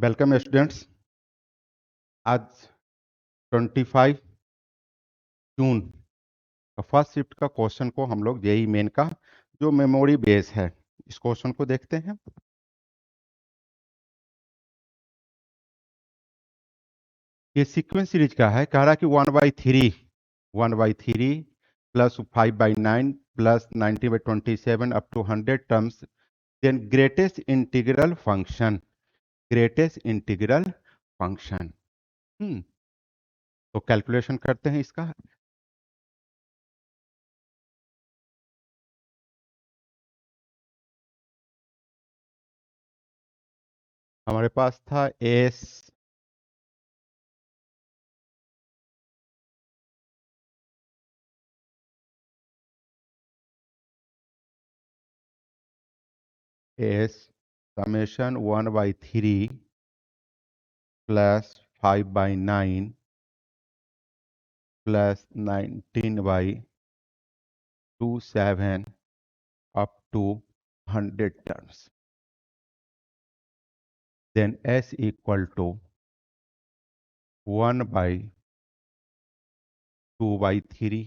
Welcome students. आज 25 जून का first shift का क्वेश्चन को हम लोग जेई मेन का जो मेमोरी बेस है इस क्वेश्चन को देखते हैं। ये सीक्वेंस सीरीज का है, कह रहा है कि 1/3 plus 5/9 plus 90/27 up to 100 terms, then greatest integral function. तो कैलकुलेशन करते हैं इसका। हमारे पास था S summation 1/3 plus 5/9 plus 19/27 up to 100 terms. Then S equal to 1/2/3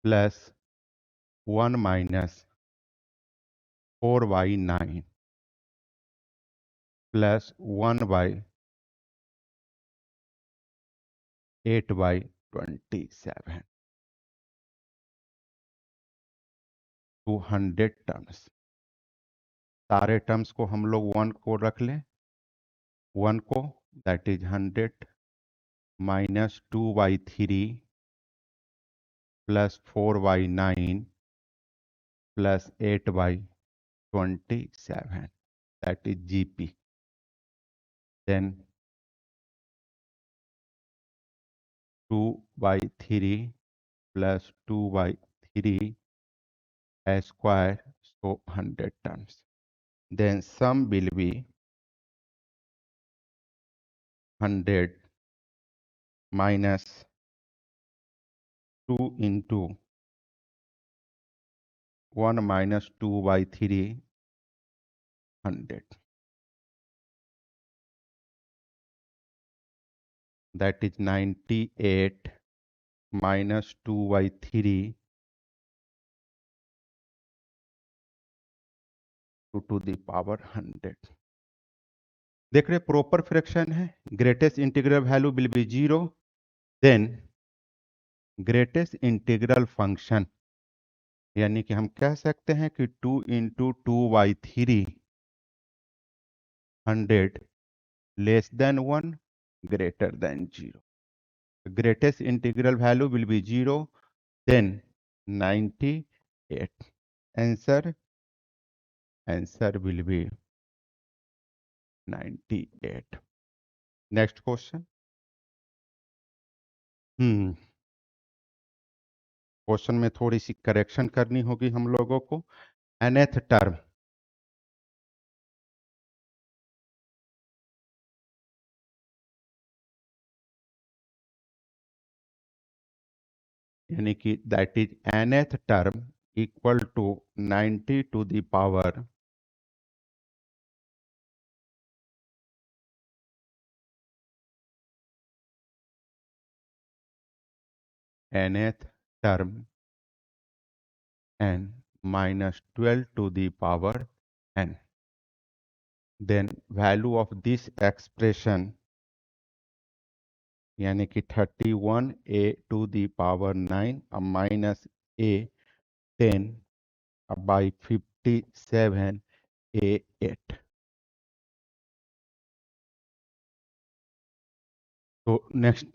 plus 1 minus 4/9 plus 1/8/27 to 100 terms. सारे टर्म्स को हम लोग 1 को रख लें, 1 को that is 100 minus 2/3 plus 4/9 plus 8/27, that is GP. Then 2/3 plus 2/3 square, so 100 terms. Then sum will be 100 minus 2 into 1 minus 2/3, 100. That is 98 minus 2/3 to the power 100. देख रहे प्रॉपर फ्रैक्शन है, greatest integral value will be 0, then greatest integral function यानी कि हम कह सकते हैं कि 2 into 2/3 100 less than 1 greater than 0. Greatest integral value will be 0, then 98. Answer will be 98. Next question. Question में थोड़ी सी करेक्शन करनी होगी हम लोगों को। nth टर्म यानी कि that is nth term equal to 90 to the power nth term n minus 12 to the power n. Then value of this expression यानी कि 31a to the power 9 minus a 10 by 57 a 8. तो next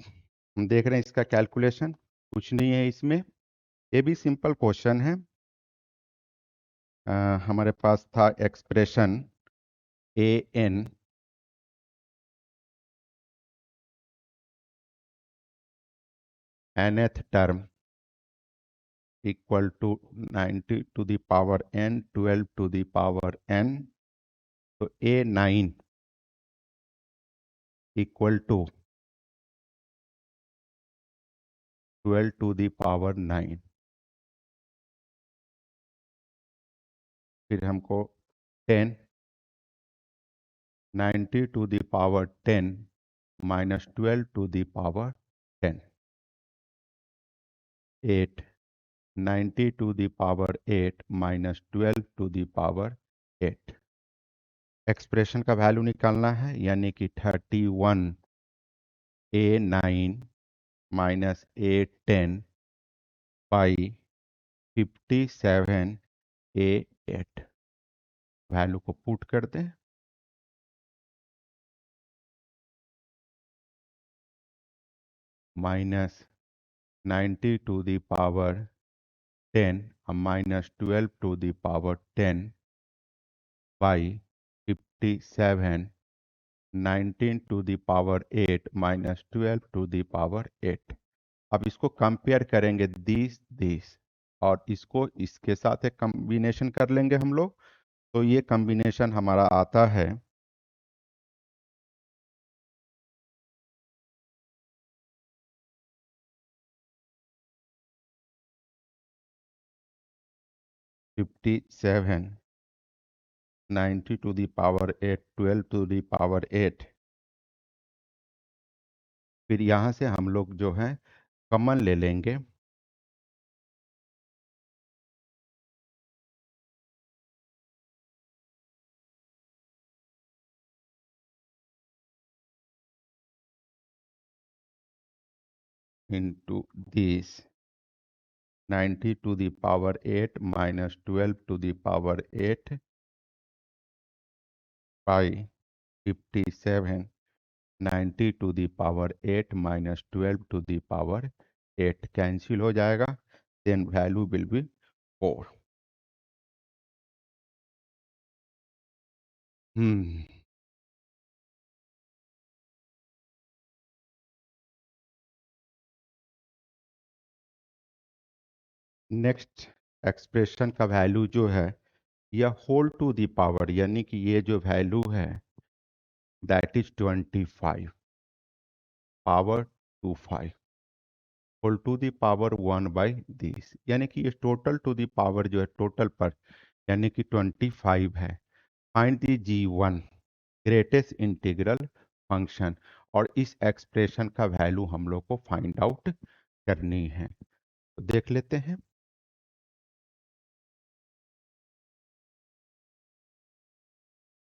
हम देख रहे हैं इसका calculation, कुछ नहीं है इसमें, ये भी सिंपल क्वेश्चन है। हमारे पास था expression A N nth term equal to 90 to the power n 12 to the power n, तो a9 equal to 12 to the power 9, फिर हमको 10 90 to the power 10 minus 12 to the power 10. 8. 90 to the power 8 minus 12 to the power 8. Expression का value निकालना है, यानी कि 31 A9 minus A10 by 57 A8। Value को put कर दें। Minus 90 to the power 10 minus 12 to the power 10 by 57, 19 to the power 8 minus 12 to the power 8। अब इसको कंपेयर करेंगे दिस और इसको इसके साथ एक कॉम्बिनेशन कर लेंगे हम लोग, तो ये कॉम्बिनेशन हमारा आता है 57, 90 to the power 8, 12 to the power 8। फिर यहाँ से हम लोग जो है कॉमन ले लेंगे, into this 90 to the power 8 minus 12 to the power 8 by 57, 90 to the power 8 minus 12 to the power 8 cancel हो जाएगा, then value will be 4. Next expression का वैल्यू जो है यह होल टू द पावर, यानी कि ये जो वैल्यू है that is 25 power 25 whole to the power 1 by this, यानी कि ये टोटल टू द पावर जो है टोटल पर यानी कि 25 है। Find the G1 greatest integral function, और इस एक्सप्रेशन का वैल्यू हम लोग को फाइंड आउट करनी है, तो देख लेते हैं।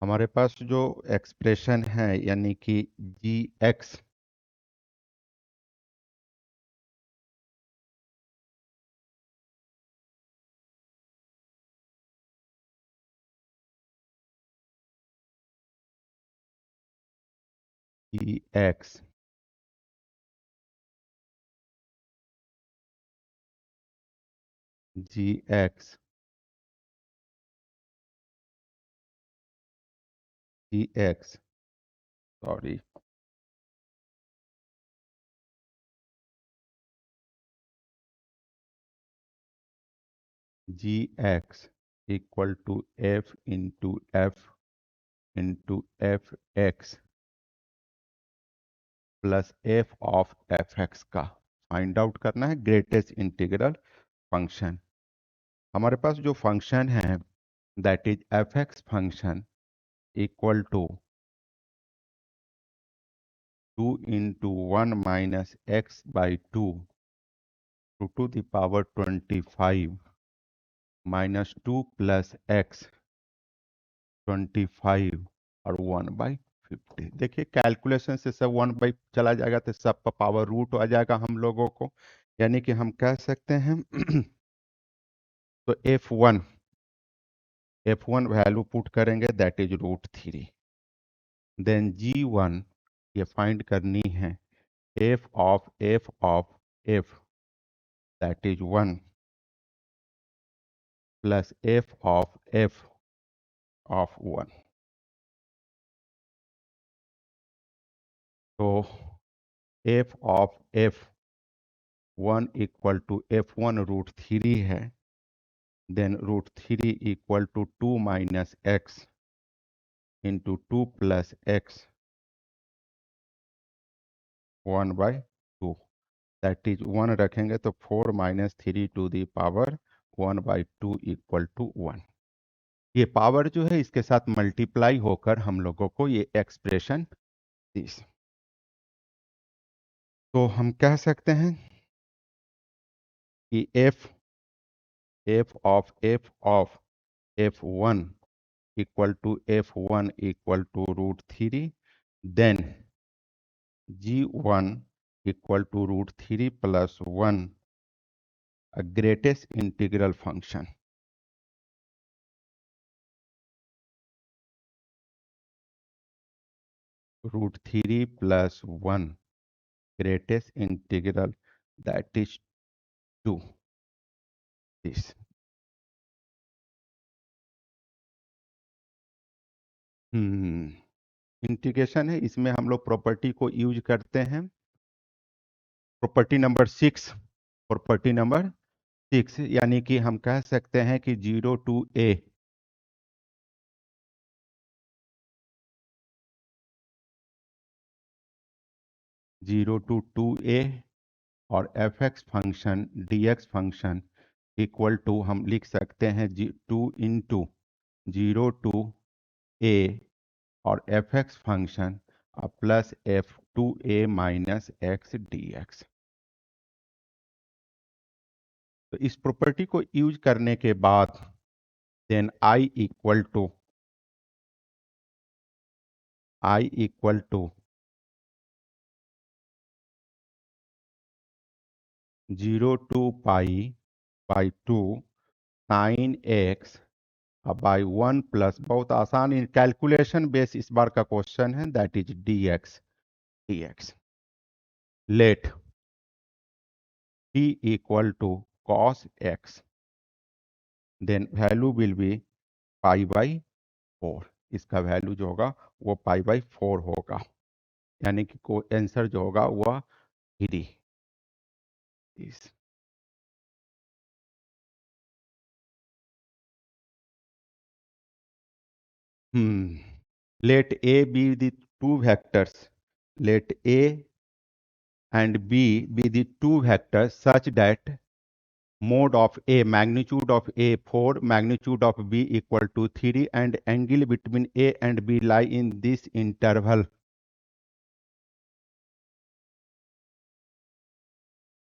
हमारे पास जो एक्सप्रेशन है यानी कि Gx Gx Gx Gx sorry Gx equal to f into F x plus F of F X का फाइंड आउट करना है ग्रेटेस्ट इंटीग्रल फंक्शन। हमारे पास जो फंक्शन है that is F x function equal to 2 into 1 minus X by 2 to the power 25 minus 2 plus X 25 और 1/50। देखिए calculation से सब 1 बाई चला जाएगा तो सब का पावर रूट आ जाएगा हम लोगों को, यानी कि हम कह सकते हैं तो F1 वैल्यू पुट करेंगे दैट इज √3। देन G1 ये फाइंड करनी है f of that is 1 plus f of 1। तो f of f1 equal to f1 √3 है, then √3 equal to 2 minus x into 2 plus x 1/2, that is 1 रखेंगे तो 4 minus 3 to the power 1/2 equal to 1। ये power जो है इसके साथ मल्टीप्लाई होकर हम लोगों को ये एक्सप्रेशन दिस। तो हम कह सकते हैं कि f of f1 equal to f1 equal to √3, then g1 equal to √3 plus 1, a greatest integral function. √3 plus 1, greatest integral, that is 2. This. Integration है, इसमें हम लोग प्रॉपर्टी को यूज करते हैं। प्रॉपर्टी नंबर 6 यानी कि हम कह सकते हैं कि 0 to a 0 to 2a और fx function dx function equal to हम लिख सकते हैं 2 इंटू 0 टू a और fx function plus f2a minus x dx। तो इस प्रॉपर्टी को यूज करने के बाद then i equal to 0 to pi by 2 sine x by 1 plus, बहुत आसान कैलकुलेशन बेस इस बार का क्वेश्चन है, that is dx। Let t equal to cos x, then value will be pi by 4। इसका वैल्यू जो होगा वो पाई बाई 4 होगा, यानी कि को आंसर जो होगा वह 3 इस। Let A be the two vectors. Let A and B be the two vectors such that mode of A, magnitude of A 4, magnitude of B equal to 3, and angle between A and B lie in this interval.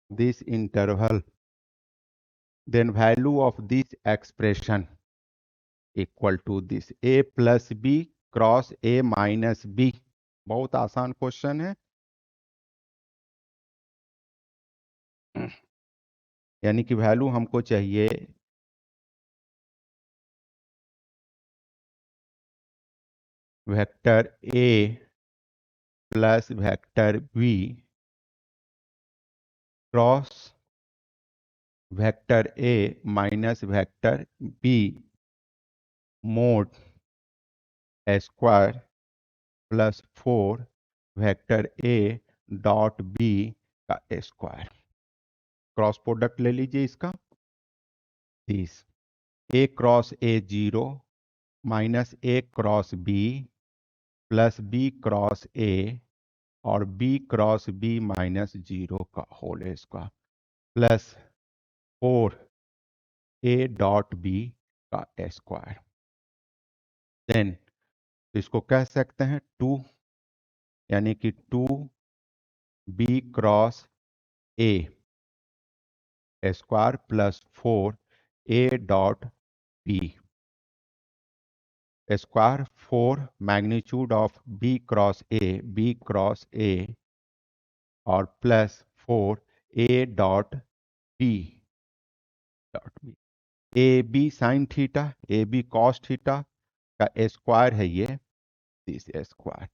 This interval. Then value of this expression equal to this A plus B cross A minus B। बहुत आसान question है, यानी कि value हमको चाहिए vector A प्लस vector B cross vector A minus vector B mod square plus 4 vector A dot B का square. Cross product ले लीजिए इसका 30। A क्रॉस A 0 माइनस A cross B plus B cross A और B क्रॉस B माइनस 0 का whole square plus 4 A dot B का square. Then इसको कह सकते हैं 2, यानी कि 2 B cross A square plus 4 A dot B square 4 magnitude of B cross A और plus 4 A dot B dot B। A B sine theta A B cos theta का square है ये, दिस स्क्वायर।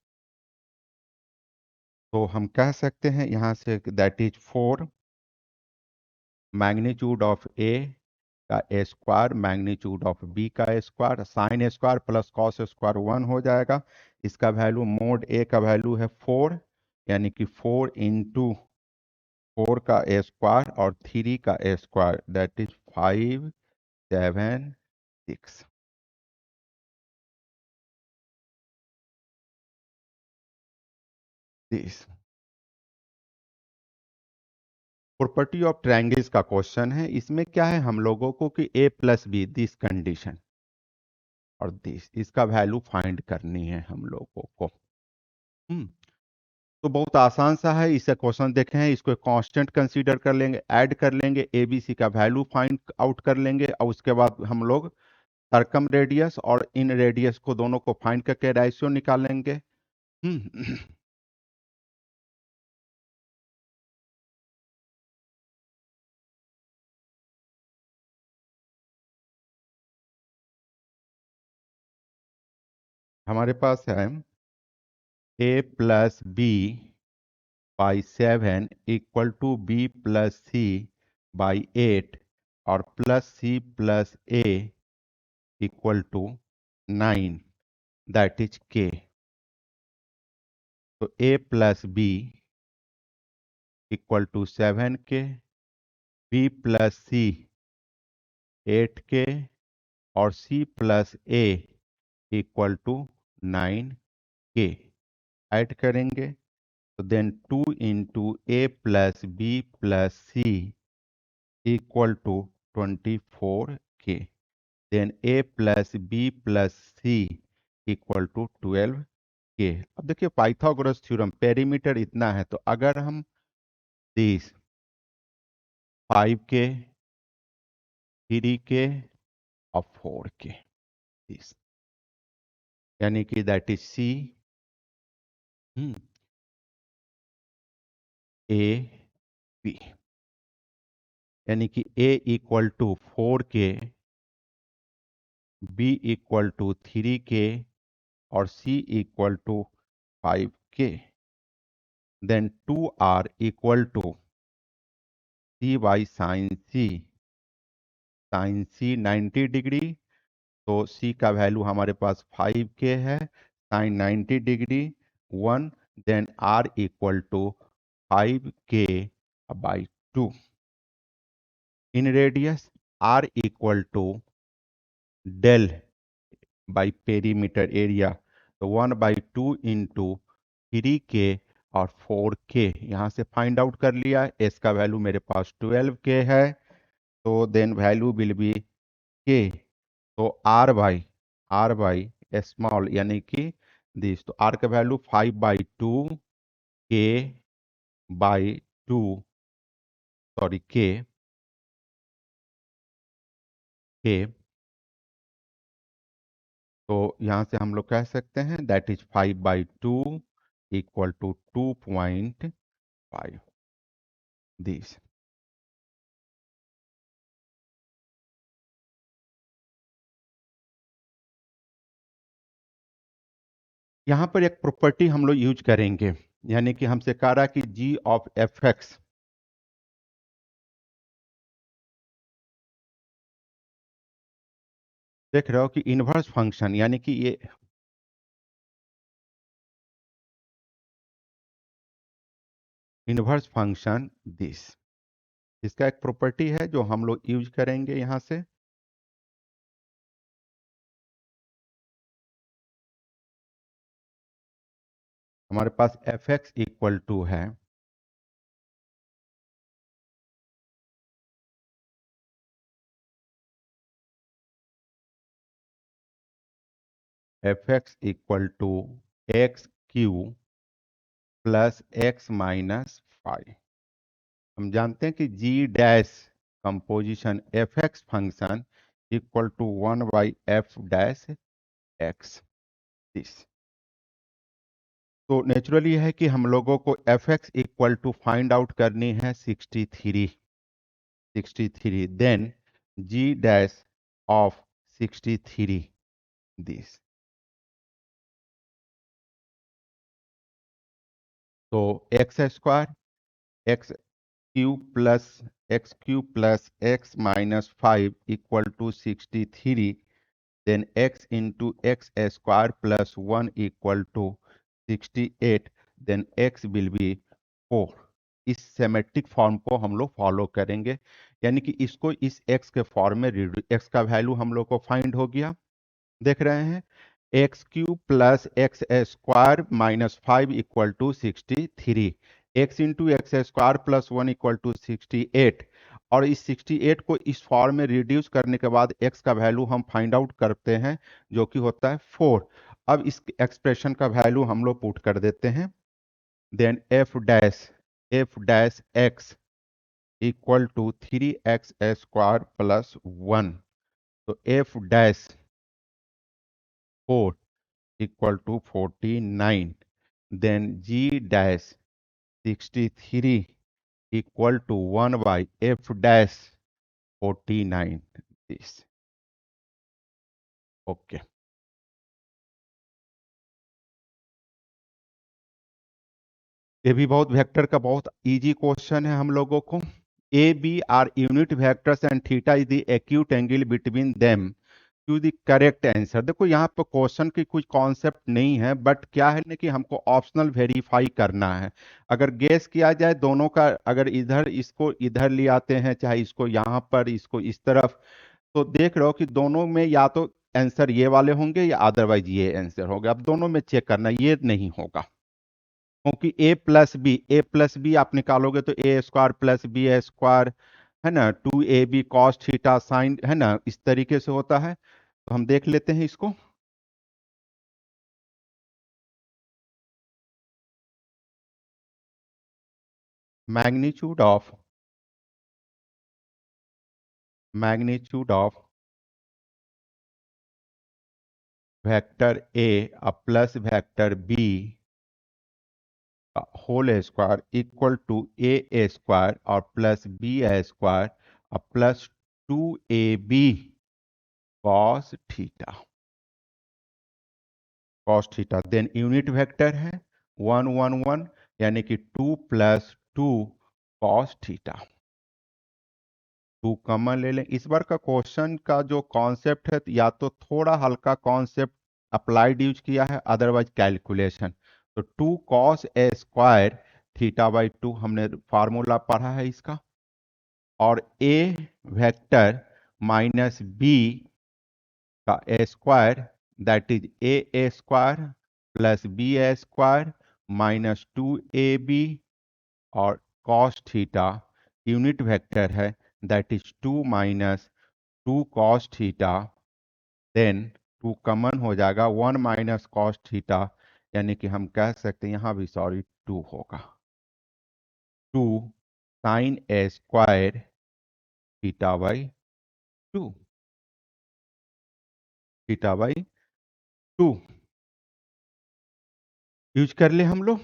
तो हम कह सकते हैं यहां से that is 4 magnitude of A का स्क्वायर मैग्नीट्यूड ऑफ बी का square, sine square plus cos square 1 हो जाएगा। इसका वैल्यू मोड ए का वैल्यू है 4, यानी कि 4 इंटू 4 का स्क्वायर और 3 का square, that is 5 7 6। This property of triangles का क्वेश्चन है। इसमें क्या है हम लोगों को कि a plus B this condition, और दिस, इसका वैल्यू फाइंड करनी है हम लोगों को। तो बहुत आसान सा है। इससे क्वेश्चन देखे हैं, इसको कांस्टेंट कंसीडर कर लेंगे, ऐड कर लेंगे, एबीसी का वैल्यू फाइंड आउट कर लेंगे, और उसके बाद हम लोग सर्कम रेडियस और इन रेडियस को दोनों को फाइंड करके रेशियो निकालेंगे। हमारे पास है a plus b by 7 equal to b plus c by 8 और plus c plus a equal to 9, that is k. तो a plus b equal to 7 k, b plus c 8 k और c plus a equal to 9 k. Add करेंगे तो then 2 into a plus b plus c equal to 24 k. Then a plus b plus c equal to 12 के। अब देखिए Pythagoras theorem, perimeter इतना है, तो अगर हम दिस 5 के, 3 के और 4 के, दिस यानी कि that is c a b, यानी कि a इक्वल टू 4 के, b इक्वल टू 3 के और c equal to 5 k. Then 2r equal to c by sine c 90 degree, तो c का वैल्यू हमारे पास 5 के है, sine 90 degree 1, then r equal to 5 k by 2। In radius r equal to del by perimeter area, तो 1/2 into 3 के और 4 के यहाँ से फाइंड आउट कर लिया। एस का वैल्यू मेरे पास 12 के है, तो देन वैल्यू विल बी के। तो आर बाई स्मॉल यानी कि दिस, तो आर का वैल्यू 5/2 के बाई 2, सॉरी के। तो यहाँ से हम लोग कह सकते हैं that is 5/2 equal to 2.5 this. यहाँ पर एक प्रॉपर्टी हम लोग यूज करेंगे, यानी कि हमसे कह रहा है कि जी ऑफ एफ एक्स, देख रहे हो कि इनवर्स फंक्शन, यानी कि ये इनवर्स फंक्शन दिस, इसका एक प्रॉपर्टी है जो हम लोग यूज करेंगे यहाँ से। हमारे पास एफ एक्स इक्वल टू है F X equal to X cube plus X minus 5। हम जानते हैं कि G dash composition F x function equal to 1/f dash X this. तो नेचुरली है कि हम लोगों को F X equal to find out करनी है 63, then G dash of 63 this. तो X cube plus X minus 5 equal to 63, then x into x square plus 1 equal to 68, then x will be 4। इस symmetric form को हम लोग follow करेंगे, यानी कि इसको इस एक्स के फॉर्म में एक्स का वैल्यू हम लोग को फाइंड हो गया, देख रहे हैं। X cube plus x square minus 5 equal to 63, x into x square plus 1 equal to 68, और इस 68 को इस फॉर्म में रिड्यूस करने के बाद x का वैल्यू हम फाइंड आउट करते हैं जो कि होता है 4। अब इस एक्सप्रेशन का वैल्यू हम लोग पुट कर देते हैं। Then f dash x equal to 3x square plus 1। तो f dash 4 equal to 49। Then g dash 63 equal to 1 by f dash 49 this. Okay, ये भी बहुत वेक्टर का बहुत इजी क्वेश्चन है हम लोगों को। A b are unit vectors and theta is the acute angle between them, choose the correct answer. देखो यहाँ पर क्वेश्चन की कुछ कॉन्सेप्ट नहीं है, बट क्या है ना कि हमको ऑप्शनल वेरीफाई करना है। अगर गेस किया जाए दोनों का, अगर इधर इसको इधर ले आते हैं, चाहे इसको यहाँ पर इसको इस तरफ, तो देख रहे हो कि दोनों में या तो आंसर ये वाले होंगे या अदरवाइज ये आंसर होगा। अब दोनों में चेक करना, ये नहीं होगा क्योंकि ए प्लस बी आप निकालोगे तो ए स्क्वायर प्लस बी स्क्वायर, है ना, 2ab कॉस थीटा साइन, है ना, इस तरीके से होता है। तो हम देख लेते हैं इसको। Magnitude of vector A plus vector B whole square equal to A square और plus B square plus 2ab cos theta. Then unit vector है 1 1 1, यानी कि 2 प्लस 2 कॉस थीटा। 2 कॉमन ले लें। इस बार का क्वेश्चन का जो कॉन्सेप्ट है, या तो थोड़ा हल्का कॉन्सेप्ट अप्लाइड यूज किया है, अदरवाइज कैलकुलेशन। तो 2 cos A square theta by 2 हमने फार्मूला पढ़ा है इसका। और ए वेक्टर माइनस बी का A square, that is A square plus B square minus 2ab, और कॉस थीटा यूनिट वेक्टर है, that is 2 minus 2 cos theta. Then 2 common हो जाएगा, 1 माइनस कॉस थीटा, यानी कि हम कह सकते हैं यहाँ भी सॉरी 2 होगा। 2 sine A square theta by 2, theta by 2 use कर ले हम लोग।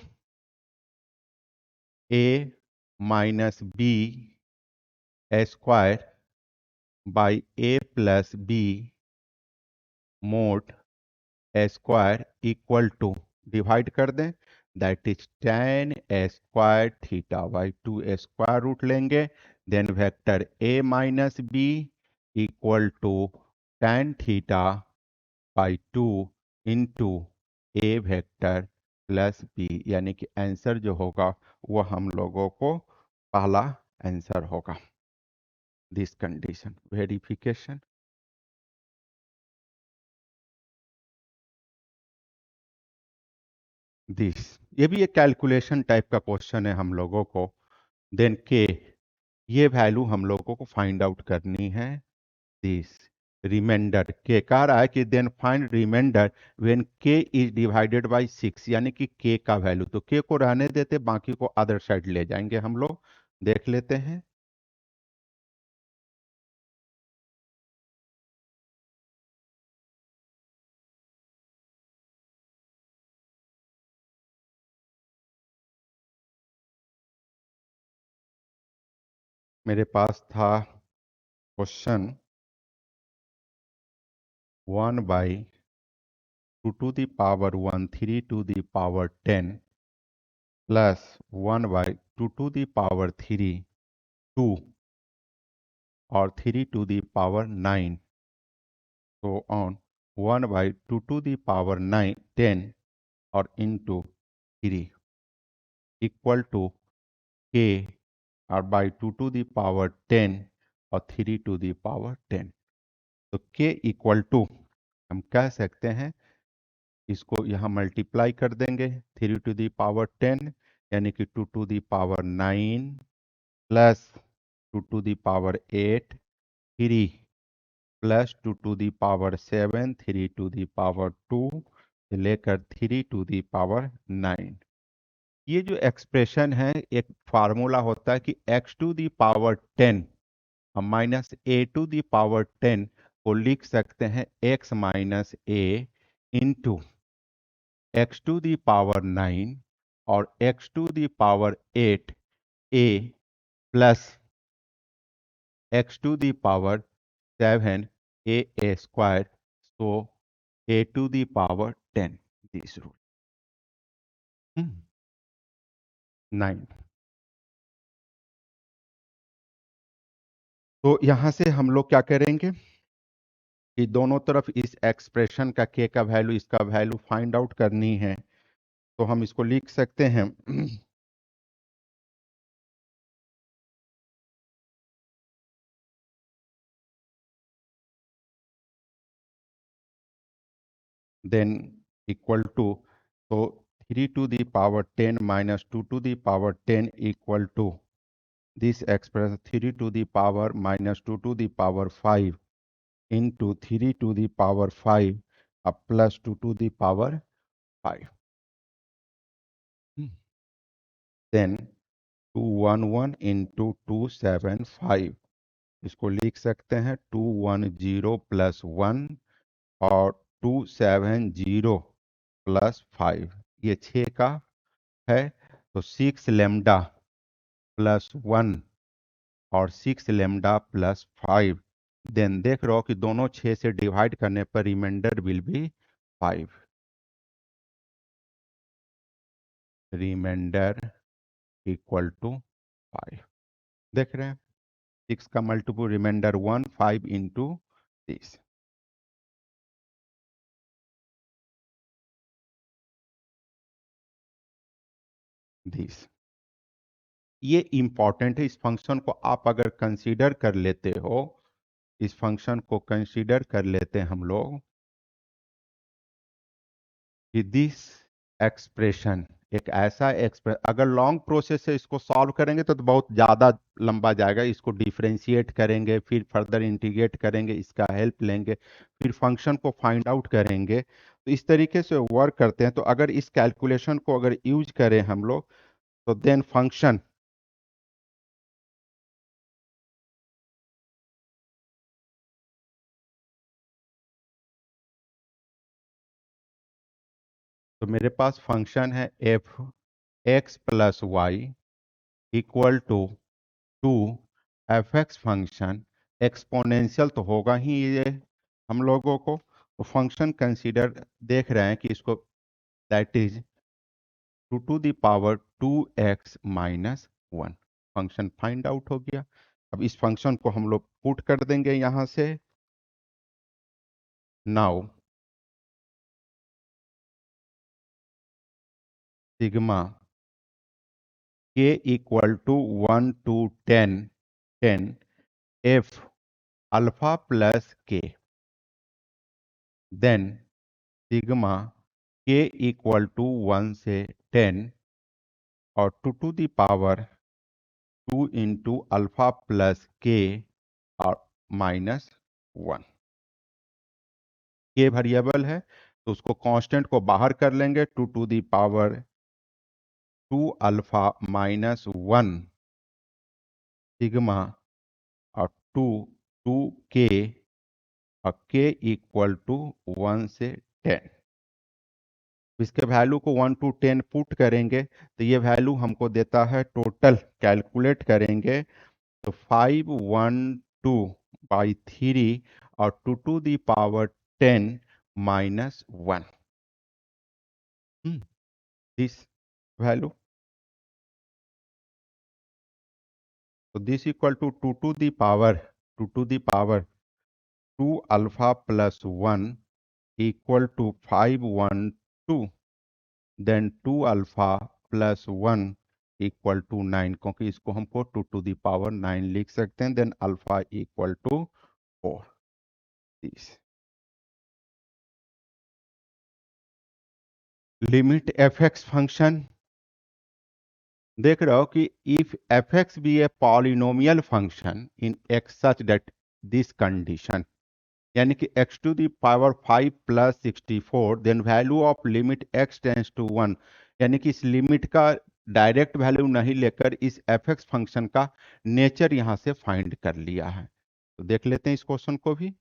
A minus B square by A plus B mod square equal to, divide कर दें, that is tan square theta by 2 square root लेंगे। Then vector A minus B equal to tan theta by 2 into A vector plus B, यानी कि answer जो होगा वो हम लोगों को पहला आंसर होगा। This condition verification. दिस, ये भी एक कैलकुलेशन टाइप का क्वेश्चन है हम लोगों को। देन के, ये वैल्यू हम लोगों को फाइंड आउट करनी है। दिस रिमाइंडर के कह रहा है कि देन फाइंड रिमाइंडर व्हेन के इज डिवाइडेड बाय 6, यानी कि के का वैल्यू, तो के को रहने देते, बाकी को अदर साइड ले जाएंगे हम लोग। देख लेते हैं। मेरे पास था question 1/2 to the power 1 3 to the power 10 plus 1/2 to the power 3 2 और 3 to the power 9, so on 1/2 to the power 10 और into 3 इक्वल टू k और बाई 2 to the power 10 और 3 to the power 10। तो k इक्वल टू, हम कह सकते हैं इसको यहाँ मल्टीप्लाई कर देंगे, 3 to the power 10 यानी कि 2 to the power 9 plus 2 to the power 8 3 plus 2 to the power 7 3 to the power 2 से लेकर 3 to the power 9। ये जो एक्सप्रेशन है एक फार्मूला होता है कि x to the power 10 हम minus a to the power 10 को लिख सकते हैं x minus a into x to the power 9 और x to the power 8 a plus x to the power 7 a square, so a to the power 10, this rule। 9। तो यहां से हम लोग क्या करेंगे कि दोनों तरफ इस एक्सप्रेशन का k का वैल्यू इसका वैल्यू फाइंड आउट करनी है, तो हम इसको लिख सकते हैं देन इक्वल टू, तो 3 to the power 10 minus 2 to the power 10 equal to this expression 3 to the power minus 2 to the power 5 into 3 to the power 5 plus 2 to the power 5। Then 211 into 275, इसको लिख सकते हैं 210 plus 1 और 270 plus 5, ये 6 का है, तो 6 लेमडा प्लस 1 और 6 लेमडा प्लस 5। देन देख रहे हो कि दोनों 6 से डिवाइड करने पर reminder will be 5। Reminder equal to 5। देख रहे हैं 6 का multiple reminder 1 5 into this. This ये इंपॉर्टेंट है। इस फंक्शन को आप अगर कंसीडर कर लेते हो, इस फंक्शन को कंसीडर कर लेते हैं हम लोग कि दिस एक्सप्रेशन एक ऐसा एक्सप्रेस, अगर लॉन्ग प्रोसेस से इसको सॉल्व करेंगे तो बहुत ज़्यादा लंबा जाएगा। इसको डिफरेंशिएट करेंगे, फिर फर्दर इंटीग्रेट करेंगे, इसका हेल्प लेंगे, फिर फंक्शन को फाइंड आउट करेंगे, तो इस तरीके से वर्क करते हैं। तो अगर इस कैलकुलेशन को अगर यूज करें हम लोग, तो देन फंक्शन तो मेरे पास फंक्शन है F x plus y equal to 2 f x function. Exponential तो होगा ही ये हम लोगों को, तो फंक्शन कंसीडर देख रहे हैं कि इसको that is 2 to the power 2x minus 1। Function find out हो गया। अब इस फंक्शन को हम लोग पुट कर देंगे यहां से। Now sigma k equal to 1 to 10 10 f alpha plus K, then sigma k equal to 1 से 10 और 2 to the power 2 into alpha plus K और माइनस 1। के वेरिएबल है तो उसको कांस्टेंट को बाहर कर लेंगे, 2 to the power 2 alpha minus 1 sigma और 2 2 के और के इक्वल टू 1 से 10। इसके वैल्यू को 1 टू 10 पुट करेंगे तो ये वैल्यू हमको देता है, टोटल कैलकुलेट करेंगे तो 512 बाई 3 और 2 to the power 10 minus 1, this value. तो this equal to 2 to the power 2 to the power 2 alpha plus 1 equal to 512, then 2 alpha plus 1 equal to 9, क्योंकि इसको हमको 2 टू द पावर 9 लिख सकते हैं, then alpha equal to 4। This limit f x function देख रहे हो कि if f x be a polynomial function in x such that this condition, यानी कि x to the power 5 plus 64, then value of limit x tends to 1, यानी कि इस limit का डायरेक्ट वैल्यू नहीं लेकर इस एफ एक्स फंक्शन का नेचर यहां से फाइंड कर लिया है। तो देख लेते हैं इस क्वेश्चन को भी।